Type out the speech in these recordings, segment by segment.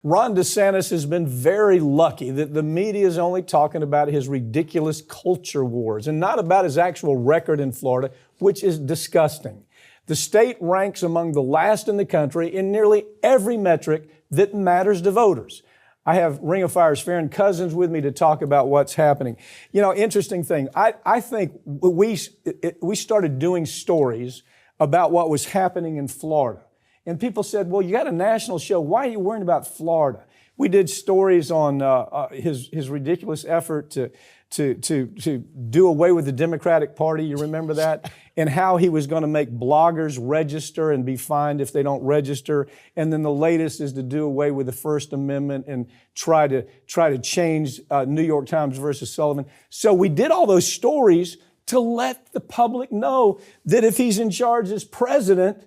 Ron DeSantis has been very lucky that the media is only talking about his ridiculous culture wars and not about his actual record in Florida, which is disgusting. The state ranks among the last in the country in nearly every metric that matters to voters. I have Ring of Fire's Farron Cousins with me to talk about what's happening. You know, interesting thing. I think we started doing stories about what was happening in Florida. And people said, well, you got a national show. Why are you worrying about Florida? We did stories on his ridiculous effort to do away with the Democratic Party. You remember that? And how he was going to make bloggers register and be fined if they don't register. And then the latest is to do away with the First Amendment and try to change New York Times versus Sullivan. So we did all those stories to let the public know that if he's in charge as president,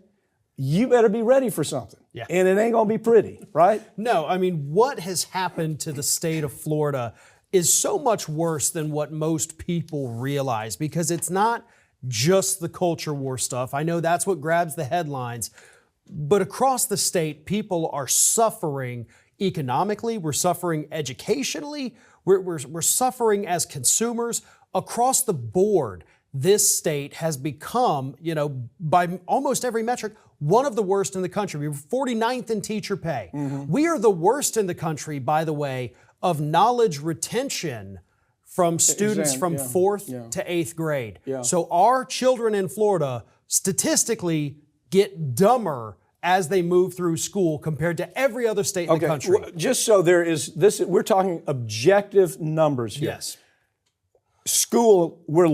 you better be ready for something. Yeah. And it ain't going to be pretty, right? No, I mean, what has happened to the state of Florida is so much worse than what most people realize, because it's not just the culture war stuff. I know that's what grabs the headlines, but across the state, people are suffering economically, we're suffering educationally, we're suffering as consumers. Across the board, this state has become, by almost every metric, one of the worst in the country. We were 49th in teacher pay. Mm-hmm. We are the worst in the country, by the way, of knowledge retention from students from 4th to 8th grade. Yeah. So our children in Florida statistically get dumber as they move through school compared to every other state in the country. Well, just so there is this, we're talking objective numbers here. Yes. School, we're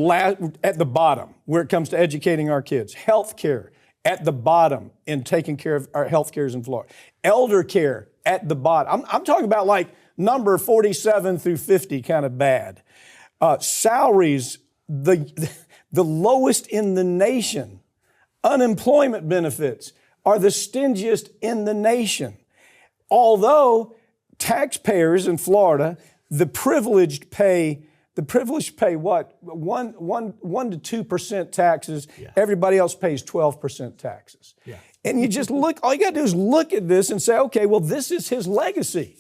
at the bottom where it comes to educating our kids. Healthcare, at the bottom in taking care of our health cares in Florida. Elder care, at the bottom. I'm talking about like number 47 through 50 kind of bad. Salaries, the lowest in the nation. Unemployment benefits are the stingiest in the nation. Although taxpayers in Florida, the privileged pay what? 1 to 2% taxes. Yeah. Everybody else pays 12% taxes. Yeah. And you just look, all you got to do is look at this and say, okay, well, this is his legacy.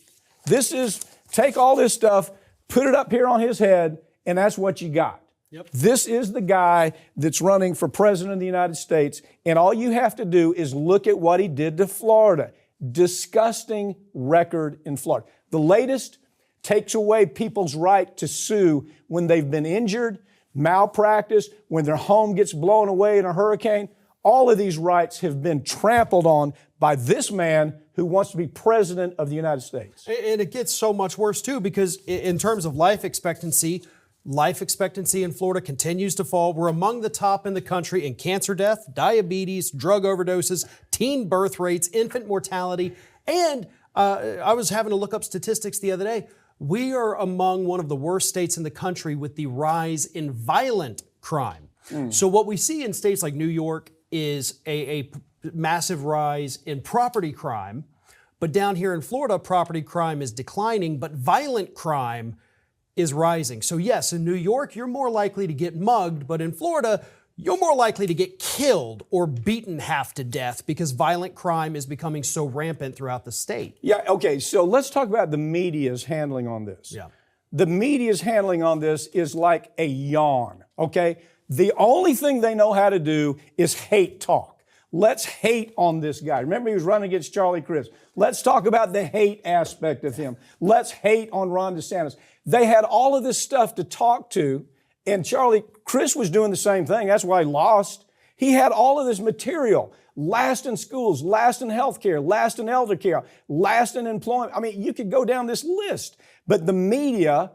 This is, take all this stuff, put it up here on his head, and that's what you got. Yep. This is the guy that's running for president of the United States, and all you have to do is look at what he did to Florida. Disgusting record in Florida. The latest takes away people's right to sue when they've been injured, malpractice, when their home gets blown away in a hurricane. All of these rights have been trampled on by this man who wants to be president of the United States. And it gets so much worse, too, because in terms of life expectancy in Florida continues to fall. We're among the top in the country in cancer death, diabetes, drug overdoses, teen birth rates, infant mortality, and I was having to look up statistics the other day. We are among one of the worst states in the country with the rise in violent crime. So what we see in states like New York is a massive rise in property crime, but down here in Florida, property crime is declining, but violent crime is rising. So yes, in New York, you're more likely to get mugged, but in Florida, you're more likely to get killed or beaten half to death because violent crime is becoming so rampant throughout the state. Yeah, okay, so let's talk about the media's handling on this. Yeah. The media's handling on this is like a yawn, okay? The only thing they know how to do is hate talk. Let's hate on this guy. Remember, he was running against Charlie Crist. Let's talk about the hate aspect of him. Let's hate on Ron DeSantis. They had all of this stuff to talk to, and Charlie Crist was doing the same thing. That's why he lost. He had all of this material. Last in schools, last in healthcare, last in elder care, last in employment. I mean, you could go down this list. But the media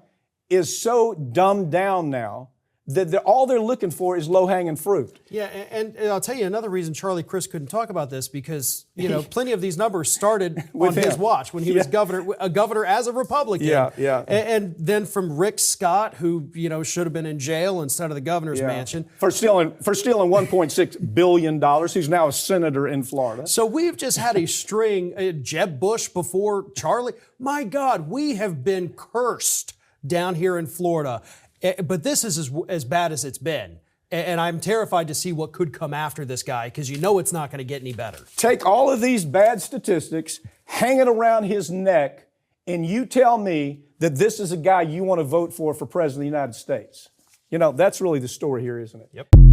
is so dumbed down now that all they're looking for is low-hanging fruit. Yeah, and I'll tell you another reason Charlie Crist couldn't talk about this, because plenty of these numbers started on his watch when he was governor as a Republican. Yeah. And then from Rick Scott, who should have been in jail instead of the governor's mansion for stealing $1.6 billion. Who's now a senator in Florida. So we've just had a string. Jeb Bush before Charlie. My God, we have been cursed down here in Florida. But this is as bad as it's been. And I'm terrified to see what could come after this guy because you know it's not going to get any better. Take all of these bad statistics, hang it around his neck, and you tell me that this is a guy you want to vote for president of the United States. You know, that's really the story here, isn't it? Yep.